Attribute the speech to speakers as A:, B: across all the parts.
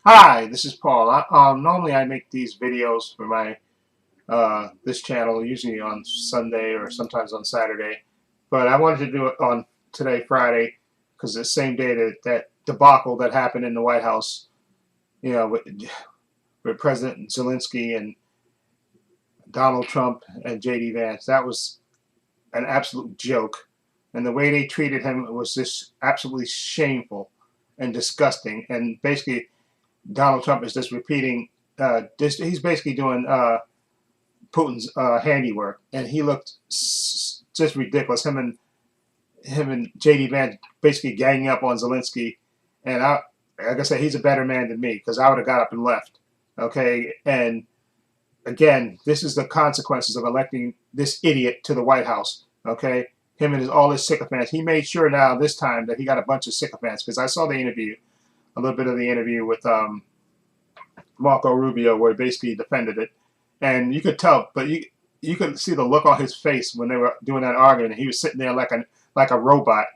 A: Hi, this is Paul. Normally I make these videos for my this channel, usually on Sunday or sometimes on Saturday, but I wanted to do it on today, Friday, because the same day that debacle that happened in the White House, with President Zelenskyy and Donald Trump and J.D. Vance. That was an absolute joke, and the way they treated him was just absolutely shameful and disgusting. And basically, Donald Trump is just repeating. He's basically doing Putin's handiwork, and he looked just ridiculous. Him and J.D. Vance basically ganging up on Zelensky, and like I said, he's a better man than me because I would have got up and left. Okay, and again, this is the consequences of electing this idiot to the White House. Okay, him and all his sycophants. He made sure now this time that he got a bunch of sycophants because I saw the interview, a little bit of the interview with Marco Rubio, where he basically defended it, and you could tell, but you could see the look on his face when they were doing that argument. He was sitting there like a robot,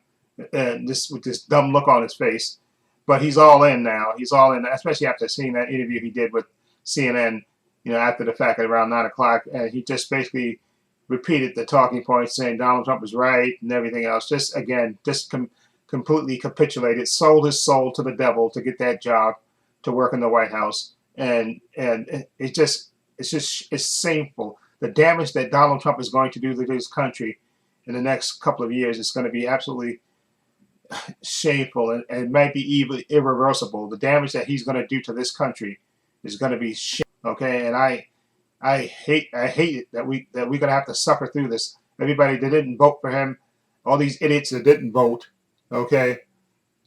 A: just with this dumb look on his face. But he's all in now. He's all in, especially after seeing that interview he did with CNN. After the fact at around 9 o'clock, and he just basically repeated the talking points, saying Donald Trump was right and everything else. Just again, completely capitulated, sold his soul to the devil to get that job to work in the White House, and it's shameful. The damage that Donald Trump is going to do to this country in the next couple of years is going to be absolutely shameful, and might be even irreversible. The damage that he's going to do to this country is going to be shameful. Okay, and I hate it that we're going to have to suffer through this. Everybody that didn't vote for him, all these idiots that didn't vote. Okay,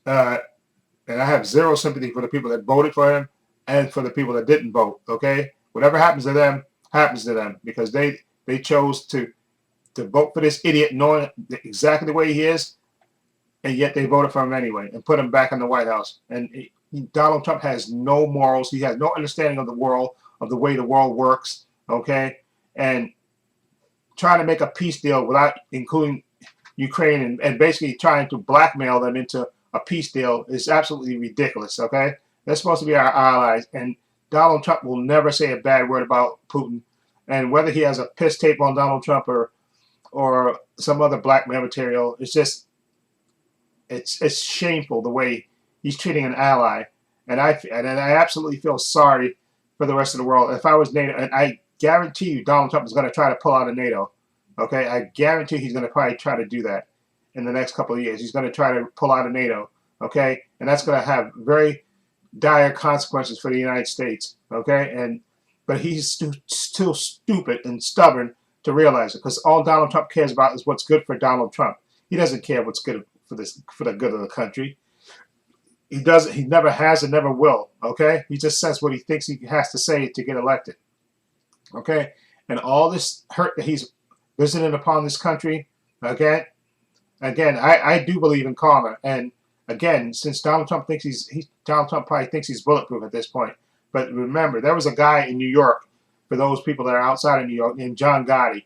A: uh, and I have zero sympathy for the people that voted for him and for the people that didn't vote. Okay, whatever happens to them because they chose to vote for this idiot, knowing exactly the way he is, and yet they voted for him anyway and put him back in the White House. And Donald Trump has no morals. He has no understanding of the world, of the way the world works. Okay, and trying to make a peace deal without including Ukraine, and basically trying to blackmail them into a peace deal is absolutely ridiculous. Okay, they're supposed to be our allies, and Donald Trump will never say a bad word about Putin. And whether he has a piss tape on Donald Trump or some other blackmail material, it's shameful the way he's treating an ally, and I absolutely feel sorry for the rest of the world. If I was NATO, and I guarantee you, Donald Trump is going to try to pull out of NATO. Okay, I guarantee he's going to probably try to do that in the next couple of years. He's going to try to pull out of NATO. Okay, and that's going to have very dire consequences for the United States. Okay, but he's still stupid and stubborn to realize it because all Donald Trump cares about is what's good for Donald Trump. He doesn't care what's good for the good of the country. He doesn't. He never has and never will. Okay, he just says what he thinks he has to say to get elected. Okay, and all this hurt that he's visiting upon this country. Okay, again, I do believe in karma, and again, since Donald Trump thinks Donald Trump probably thinks he's bulletproof at this point. But remember, there was a guy in New York, for those people that are outside of New York, named John Gotti,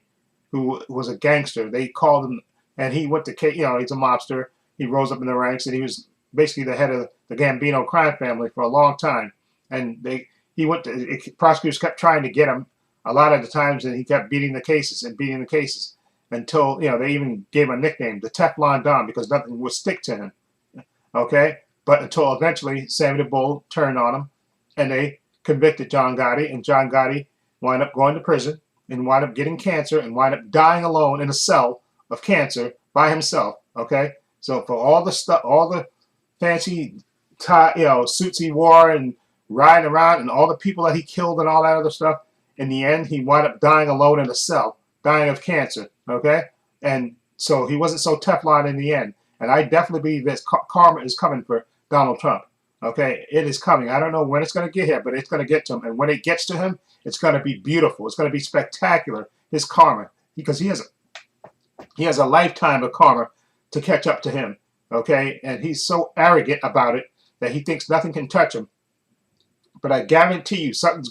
A: who was a gangster. They called him, and he went to, he's a mobster. He rose up in the ranks, and he was basically the head of the Gambino crime family for a long time. And prosecutors kept trying to get him a lot of the times, and he kept beating the cases until they even gave him a nickname, the Teflon Don, because nothing would stick to him. Okay, but until eventually Samuel Bull turned on him, and they convicted John Gotti, and John Gotti wound up going to prison and wound up getting cancer and wound up dying alone in a cell of cancer by himself. Okay, so for all the stuff, all the fancy suits he wore and riding around, and all the people that he killed and all that other stuff, in the end he wound up dying alone in a cell, dying of cancer. Okay, and so he wasn't so Teflon in the end. And I definitely believe that karma is coming for Donald Trump. Okay, it is coming. I don't know when it's going to get here, but it's going to get to him. And when it gets to him, it's going to be beautiful. It's going to be spectacular. His karma, because he has a lifetime of karma to catch up to him. Okay, and he's so arrogant about it that he thinks nothing can touch him. But I guarantee you, something is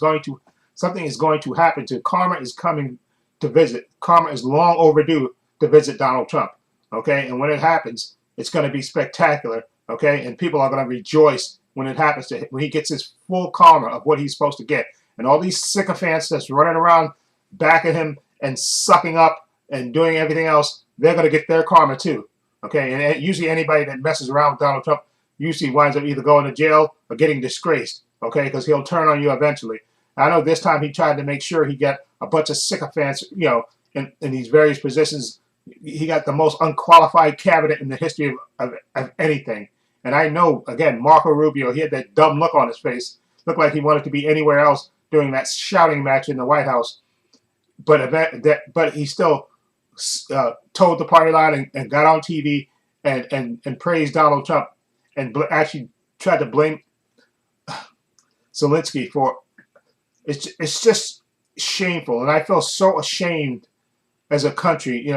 A: going to happen to karma. Is coming to visit. Karma is long overdue to visit Donald Trump. Okay, and when it happens, it's going to be spectacular. Okay, and people are going to rejoice when it happens to him, when he gets his full karma of what he's supposed to get. And all these sycophants that's running around backing him and sucking up and doing everything else, they're going to get their karma too. Okay, and usually anybody that messes around with Donald Trump usually winds up either going to jail or getting disgraced. Okay, because he'll turn on you eventually. I know this time he tried to make sure he got a bunch of sycophants, in these various positions. He got the most unqualified cabinet in the history of anything. And I know, again, Marco Rubio, he had that dumb look on his face. Looked like he wanted to be anywhere else during that shouting match in the White House. But he still told the party line and got on TV and praised Donald Trump and actually tried to blame Zelenskyy for it's just shameful. And I feel so ashamed as a country,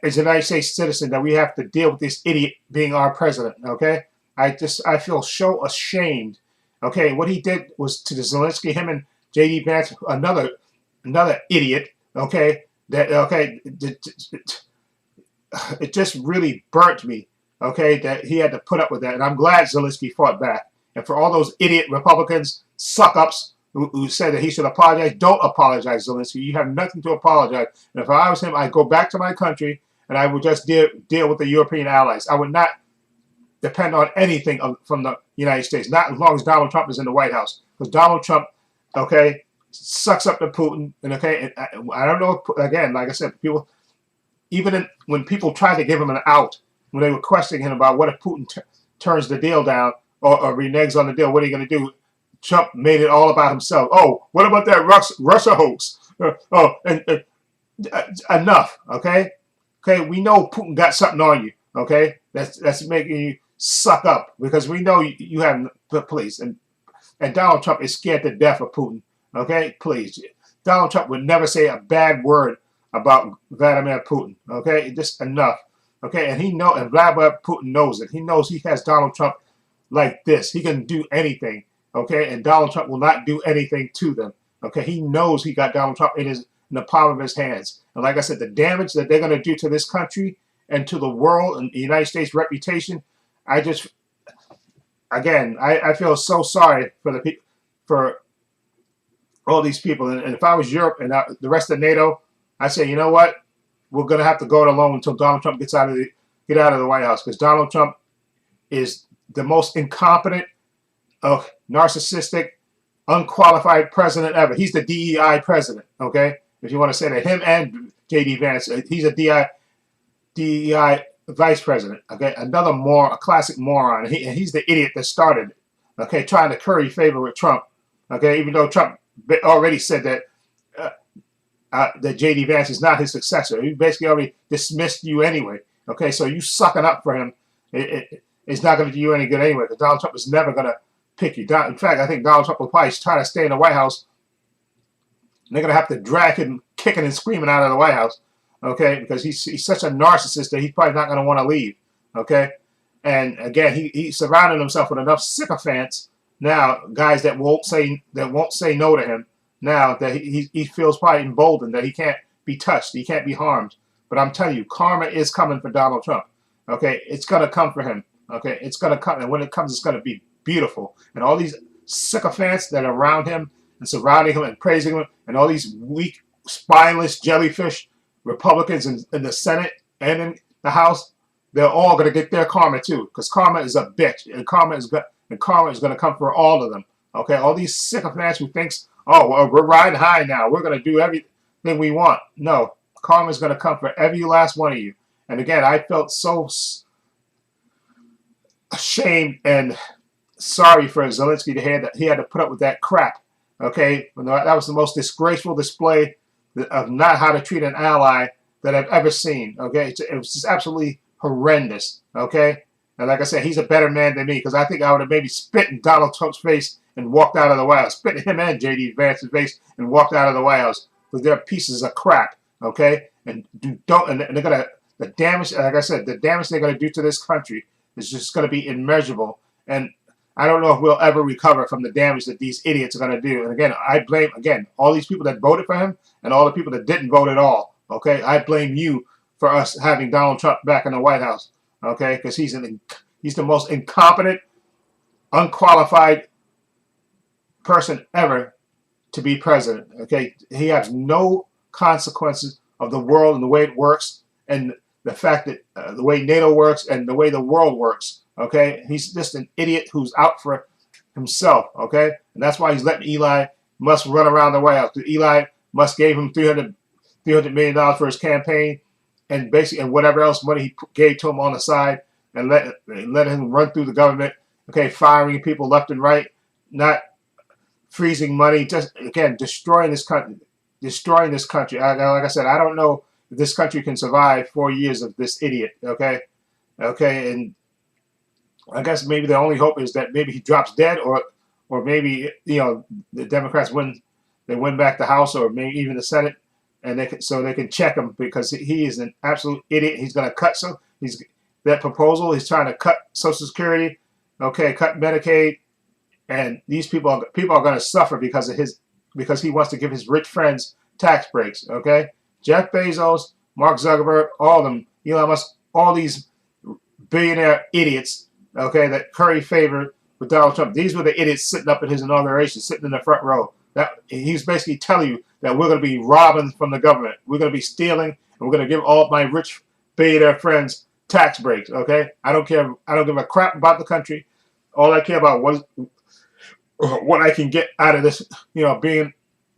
A: as a United States citizen, that we have to deal with this idiot being our president. Okay, I feel so ashamed. Okay, what he did was to the Zelenskyy, him and JD Vance, another idiot. Okay, it just really burnt me. Okay, that he had to put up with that, and I'm glad Zelenskyy fought back. And for all those idiot Republicans, suck-ups, who said that he should apologize, don't apologize, Zelenskyy. You have nothing to apologize. And if I was him, I'd go back to my country and I would just deal with the European allies. I would not depend on anything from the United States, not as long as Donald Trump is in the White House. Because Donald Trump, okay, sucks up to Putin. And okay, and I don't know, again, like I said, people, when people tried to give him an out, when they were questioning him about what if Putin turns the deal down or reneges on the deal, what are you going to do? Trump made it all about himself. Oh, what about that Russia hoax? Enough, okay? Okay, we know Putin got something on you, okay? That's making you suck up because we know you have, please. And Donald Trump is scared to death of Putin, okay? Please. Donald Trump would never say a bad word about Vladimir Putin, okay? Just enough, okay? And Vladimir Putin knows it. He knows he has Donald Trump like this. He can do anything. Okay, and Donald Trump will not do anything to them. Okay, he knows he got Donald Trump in the palm of his hands. And like I said, the damage that they're going to do to this country and to the world and the United States reputation, I feel so sorry for all these people. And if I was Europe and the rest of NATO, I say, you know what? We're going to have to go it alone until Donald Trump get out of the White House, because Donald Trump is the most incompetent, narcissistic, unqualified president ever. He's the DEI president, okay? If you want to say that, him and JD Vance, he's a DEI vice president, okay? A classic moron. And he's the idiot that started it, okay? Trying to curry favor with Trump, okay? Even though Trump already said that that JD Vance is not his successor. He basically already dismissed you anyway, okay? So you sucking up for him, it's not going to do you any good anyway, because Donald Trump is never going to pick you. In fact, I think Donald Trump will probably try to stay in the White House. And they're going to have to drag him kicking and screaming out of the White House, okay? Because he's such a narcissist that he's probably not going to want to leave, okay? And again, he surrounded himself with enough sycophants now, guys that won't say no to him. Now that he feels probably emboldened that he can't be touched, he can't be harmed. But I'm telling you, karma is coming for Donald Trump, okay? It's going to come for him, okay? It's going to come, and when it comes, it's going to be beautiful. And all these sycophants that are around him and surrounding him and praising him, and all these weak, spineless jellyfish Republicans in the Senate and in the House, they're all going to get their karma too, because karma is a bitch, and karma is going to come for all of them. Okay, all these sycophants who thinks, oh, well, we're riding high now, we're going to do everything we want. No, karma is going to come for every last one of you. And again, I felt so ashamed and sorry for Zelenskyy he had to put up with that crap. Okay, that was the most disgraceful display of not how to treat an ally that I've ever seen. Okay, it was just absolutely horrendous. Okay, and like I said, he's a better man than me, because I think I would have maybe spit in Donald Trump's face and walked out of the White House, spit in him and JD Vance's face and walked out of the White House, because they're pieces of crap. Okay, and they're gonna, the damage, like I said, the damage they're gonna do to this country is just gonna be immeasurable. And I don't know if we'll ever recover from the damage that these idiots are going to do. And again, I blame, all these people that voted for him and all the people that didn't vote at all. Okay, I blame you for us having Donald Trump back in the White House. Okay, because he's the most incompetent, unqualified person ever to be president. Okay, he has no consequences of the world and the way it works, and the fact that the way NATO works and the way the world works. Okay, he's just an idiot who's out for himself. Okay, and that's why he's letting Elon Musk run around the White House. Elon Musk gave him $300 million for his campaign, and basically and whatever else money he gave to him on the side, and let him run through the government. Okay, firing people left and right, not freezing money, just again destroying this country. Like I said, I don't know if this country can survive 4 years of this idiot. Okay, and I guess maybe the only hope is that maybe he drops dead, or maybe the Democrats win back the House, or maybe even the Senate, and they can check him, because he is an absolute idiot. He's going to cut that proposal. He's trying to cut Social Security, okay, cut Medicaid. And these people are going to suffer because he wants to give his rich friends tax breaks. Okay, Jeff Bezos, Mark Zuckerberg, all of them, Elon Musk, all these billionaire idiots. Okay, that curry favor with Donald Trump. These were the idiots sitting up at his inauguration, sitting in the front row. That he's basically telling you that we're going to be robbing from the government. We're going to be stealing, and we're going to give all of my rich billionaire friends tax breaks. Okay, I don't care. I don't give a crap about the country. All I care about was what I can get out of this, being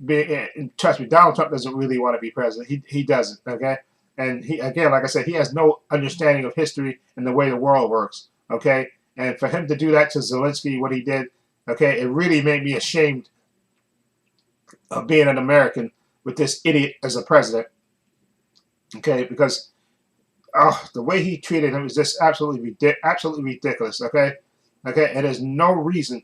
A: in touch with Donald Trump doesn't really want to be president. He doesn't, okay? And he, again, like I said, he has no understanding of history and the way the world works, okay? And for him to do that to Zelenskyy, what he did, okay, it really made me ashamed of being an American with this idiot as a president, okay? Because the way he treated him is just absolutely ridiculous, okay? Okay, and there's no reason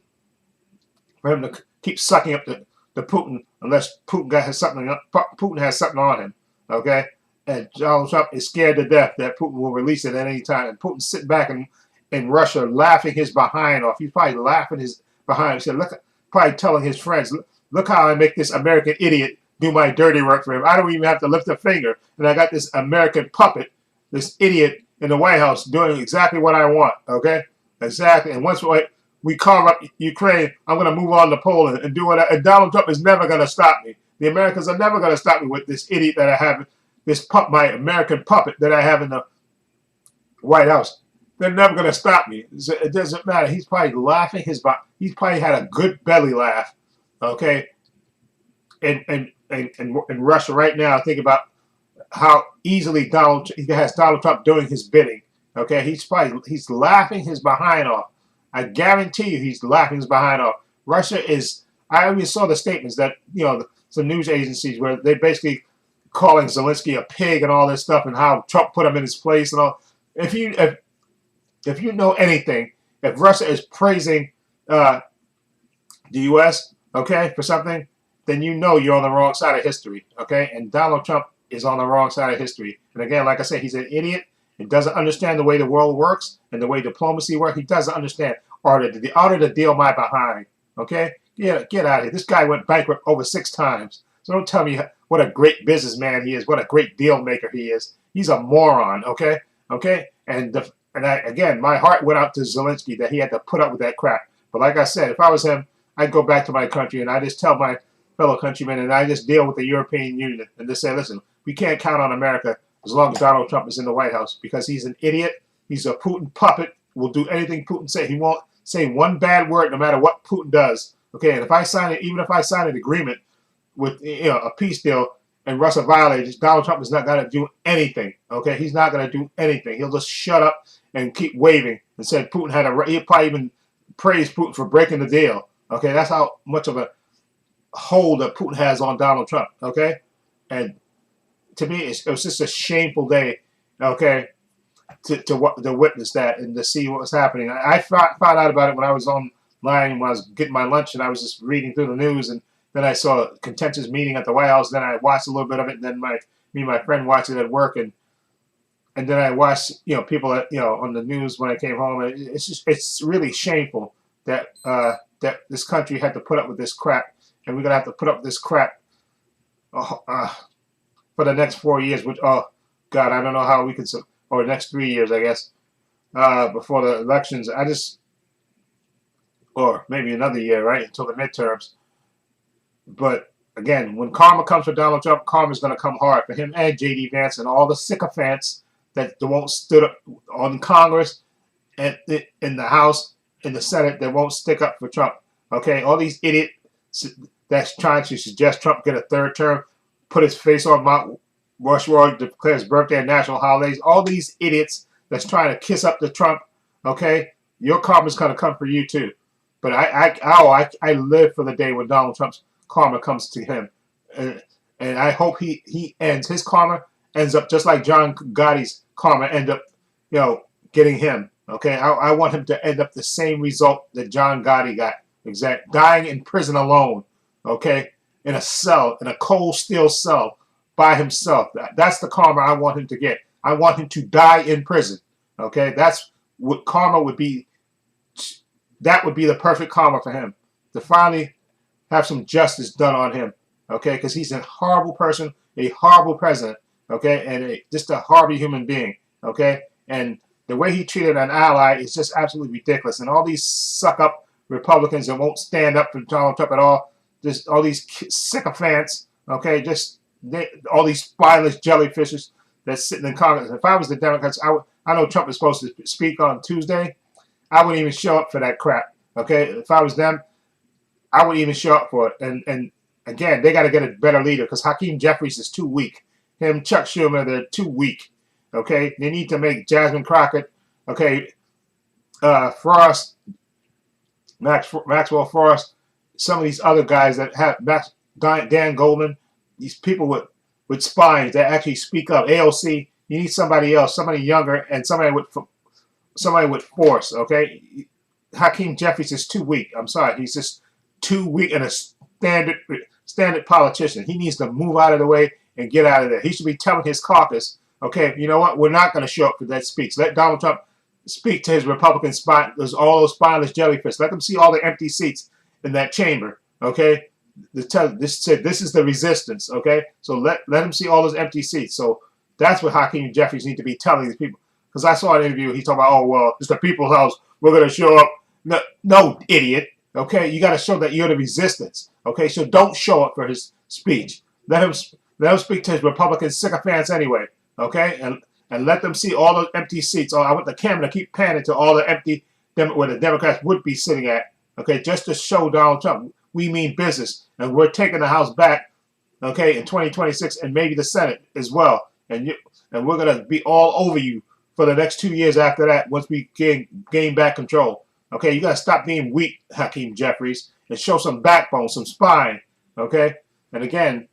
A: for him to keep sucking up the Putin unless Putin has something on him, okay? And Donald Trump is scared to death that Putin will release it at any time. And Putin's sitting back in Russia laughing his behind off. He's probably laughing his behind. He said, look, probably telling his friends, look how I make this American idiot do my dirty work for him. I don't even have to lift a finger. And I got this American puppet, this idiot in the White House doing exactly what I want, okay? Exactly. And once we carve up Ukraine, I'm going to move on to Poland and do it. And Donald Trump is never going to stop me. The Americans are never going to stop me with this idiot that I have, my American puppet that I have in the White House. They're never going to stop me. It doesn't matter. He's probably laughing he's probably had a good belly laugh, okay? In Russia right now, think about how easily he has Donald Trump doing his bidding, okay? He's laughing his behind off. I guarantee you he's laughing his behind off. Russia is, I even saw the statements that, some news agencies where they basically calling Zelenskyy a pig and all this stuff, and how Trump put him in his place and all. If you know anything, if Russia is praising the U.S., okay, for something, then you're on the wrong side of history, okay? And Donald Trump is on the wrong side of history. And again, like I said, he's an idiot and doesn't understand the way the world works and the way diplomacy works. He doesn't understand. Order to deal my behind, okay? Get out of here. This guy went bankrupt over 6 times. So don't tell me what a great businessman he is, what a great deal maker he is. He's a moron, okay? Okay? Again, my heart went out to Zelenskyy that he had to put up with that crap. But like I said, if I was him, I'd go back to my country and I just tell my fellow countrymen and I just deal with the European Union and just say, listen, we can't count on America as long as Donald Trump is in the White House, because he's an idiot. He's a Putin puppet. Will do anything Putin says. He won't say one bad word no matter what Putin does. Okay, and even if I sign an agreement with a peace deal and Russia violates, Donald Trump is not going to do anything. Okay, he's not going to do anything. He'll just shut up and keep waving and say Putin he'll probably even praise Putin for breaking the deal. Okay, that's how much of a hold that Putin has on Donald Trump. Okay, and to me, it was just a shameful day. Okay, to witness that and to see what was happening. I found out about it when I was online, when I was getting my lunch, and I was just reading through the news, and then I saw a contentious meeting at the White House. Then I watched a little bit of it, and then me and my friend watched it at work, and then I watched people on the news when I came home. And it's really shameful that that this country had to put up with this crap, and we're gonna have to put up with this crap for the next 4 years. Which, oh God, I don't know how we can, or the next 3 years, I guess, before the elections. or maybe another year, right, until the midterms. But again, when karma comes for Donald Trump, karma is going to come hard for him and J.D. Vance and all the sycophants that won't stood up on Congress and in the House, in the Senate, that won't stick up for Trump. Okay, all these idiots that's trying to suggest Trump get a third term, put his face on Mount Rushmore, declare his birthday and national holidays. All these idiots that's trying to kiss up to Trump. Okay, your karma's going to come for you too. But I live for the day when Donald Trump's karma comes to him, and I hope he ends his karma ends up just like John Gotti's karma end up, getting him. Okay, I want him to end up the same result that John Gotti got, dying in prison alone. Okay, in a cell, in a cold steel cell by himself. That's the karma I want him to get. I want him to die in prison. Okay, that's what karma would be. That would be the perfect karma for him, to finally have some justice done on him. Okay, because he's a horrible person, a horrible president. Okay, and just a horrible human being. Okay, and the way he treated an ally is just absolutely ridiculous. And all these suck-up Republicans that won't stand up for Donald Trump at all, just all these sycophants, okay, all these spineless jellyfishes that's sitting in Congress. If I was the Democrats, I know Trump is supposed to speak on Tuesday. I wouldn't even show up for that crap, okay? If I was them, I wouldn't even show up for it. And again, they got to get a better leader because Hakeem Jeffries is too weak. Him, Chuck Schumer, they're too weak. Okay, they need to make Jasmine Crockett, okay, Frost, Maxwell Frost, some of these other guys that have Dan Goldman, these people with spines that actually speak up. AOC, you need somebody else, somebody younger, and somebody with force. Okay, Hakeem Jeffries is too weak. I'm sorry, he's just too weak and a standard politician. He needs to move out of the way and get out of there. He should be telling his caucus, okay, you know what? We're not going to show up for that speech. Let Donald Trump speak to his Republican spine. There's all those spineless jellyfish. Let them see all the empty seats in that chamber. Okay, this is the resistance. Okay, so let them see all those empty seats. So that's what Hakeem Jeffries need to be telling these people. Because I saw an interview. He's talking about, oh well, it's the people's house. We're going to show up. No, idiot. Okay, you got to show that you're the resistance. Okay, so don't show up for his speech. Let him speak to his Republican sycophants anyway. Okay, and let them see all the empty seats. I want the camera to keep panning to all the empty where the Democrats would be sitting at. Okay, just to show Donald Trump we mean business and we're taking the House back. Okay, in 2026 and maybe the Senate as well. And we're gonna be all over you for the next 2 years after that. Once we gain back control. Okay, you gotta stop being weak, Hakeem Jeffries, and show some backbone, some spine. Okay, and again,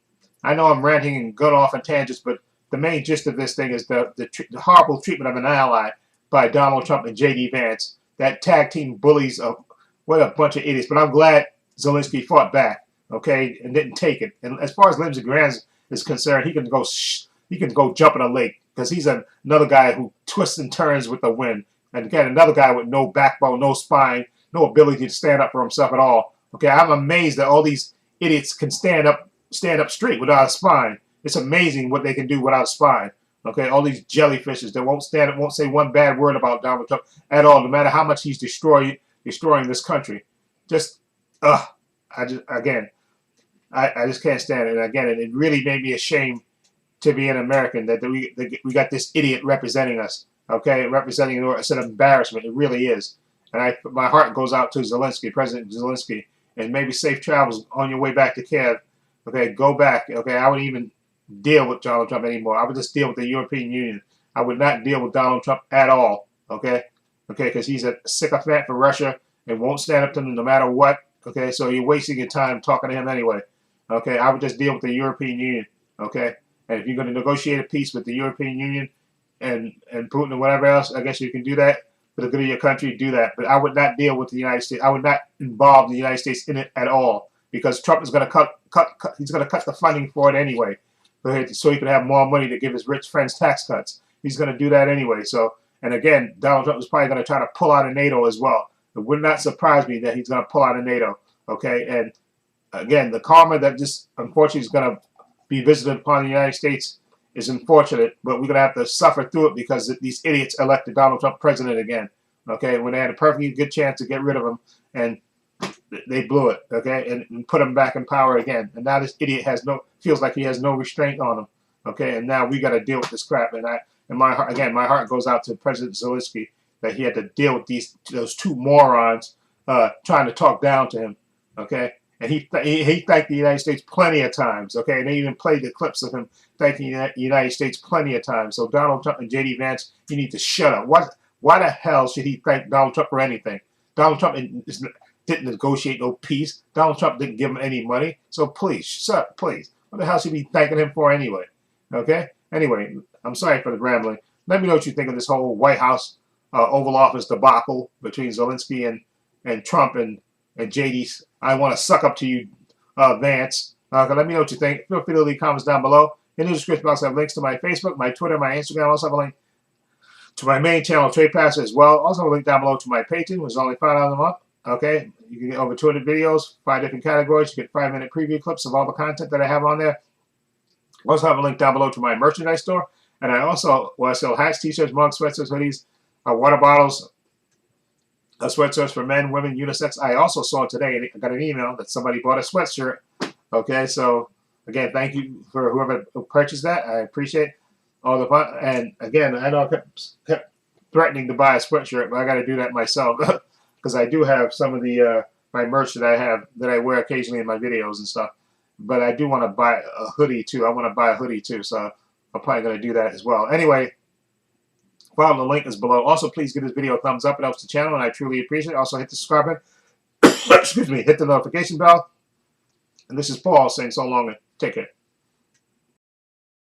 A: I know I'm ranting and going off on tangents, but the main gist of this thing is the horrible treatment of an ally by Donald Trump and J.D. Vance. That tag team bullies what a bunch of idiots. But I'm glad Zelenskyy fought back, okay, and didn't take it. And as far as Lindsey Graham is concerned, he can go jump in a lake because he's another guy who twists and turns with the wind. And again, another guy with no backbone, no spine, no ability to stand up for himself at all. Okay, I'm amazed that all these idiots can stand up straight without a spine. It's amazing what they can do without a spine. Okay, all these jellyfishes that won't stand up, won't say one bad word about Donald Trump at all, no matter how much he's destroying this country. Just, I just can't stand it. And again, it really made me ashamed to be an American that we got this idiot representing us. Okay, representing it's an embarrassment. It really is. And my heart goes out to Zelenskyy, President Zelenskyy, and maybe safe travels on your way back to Kiev. Okay, go back. Okay, I wouldn't even deal with Donald Trump anymore. I would just deal with the European Union. I would not deal with Donald Trump at all. Okay, because he's a sycophant for Russia and won't stand up to them no matter what. Okay, so you're wasting your time talking to him anyway. Okay, I would just deal with the European Union. Okay, and if you're going to negotiate a peace with the European Union and Putin and whatever else, I guess you can do that for the good of your country. Do that, but I would not deal with the United States. I would not involve the United States in it at all because Trump is going to cut. He's going to cut the funding for it anyway, so he can have more money to give his rich friends tax cuts. He's going to do that anyway. So, and again, Donald Trump is probably going to try to pull out of NATO as well. It would not surprise me that he's going to pull out of NATO. Okay, and again, the karma that just unfortunately is going to be visited upon the United States is unfortunate, but we're going to have to suffer through it because these idiots elected Donald Trump president again. Okay, when they had a perfectly good chance to get rid of him, and they blew it, okay, and put him back in power again. And now this idiot feels like he has no restraint on him, okay. And now we got to deal with this crap. And my heart, again, my heart goes out to President Zelenskyy that he had to deal with those two morons trying to talk down to him, okay. And he thanked the United States plenty of times, okay. And they even played the clips of him thanking the United States plenty of times. So Donald Trump and J.D. Vance, you need to shut up. Why the hell should he thank Donald Trump for anything? Donald Trump didn't negotiate no peace. Donald Trump didn't give him any money. So please, shut up, please. What the hell should he be thanking him for anyway? Okay? Anyway, I'm sorry for the rambling. Let me know what you think of this whole White House Oval Office debacle between Zelenskyy and Trump and JD's. I want to suck up to you, Vance. Let me know what you think. Feel free to leave comments down below. In the description box, I have links to my Facebook, my Twitter, my Instagram. I also have a link to my main channel, Trepacer, as well. Also, a link down below to my Patreon, which is only $5 a month. Okay, you can get over 200 videos, 5 different categories. You get 5-minute preview clips of all the content that I have on there. Also have a link down below to my merchandise store. And I also, I sell hats, t-shirts, mugs, sweatshirts, hoodies, water bottles, sweatshirts for men, women, unisex. I also saw today, I got an email that somebody bought a sweatshirt. Okay, so again, thank you for whoever purchased that. I appreciate all the fun. And again, I know I kept threatening to buy a sweatshirt, but I got to do that myself because I do have some of the my merch that I wear occasionally in my videos and stuff. But I do want to buy a hoodie too. I want to buy a hoodie too, so I'm probably going to do that as well. Anyway, follow the link is below. Also, please give this video a thumbs up. It helps the channel, and I truly appreciate it. Also, hit the subscribe button. Excuse me. Hit the notification bell. And this is Paul saying so long and take care.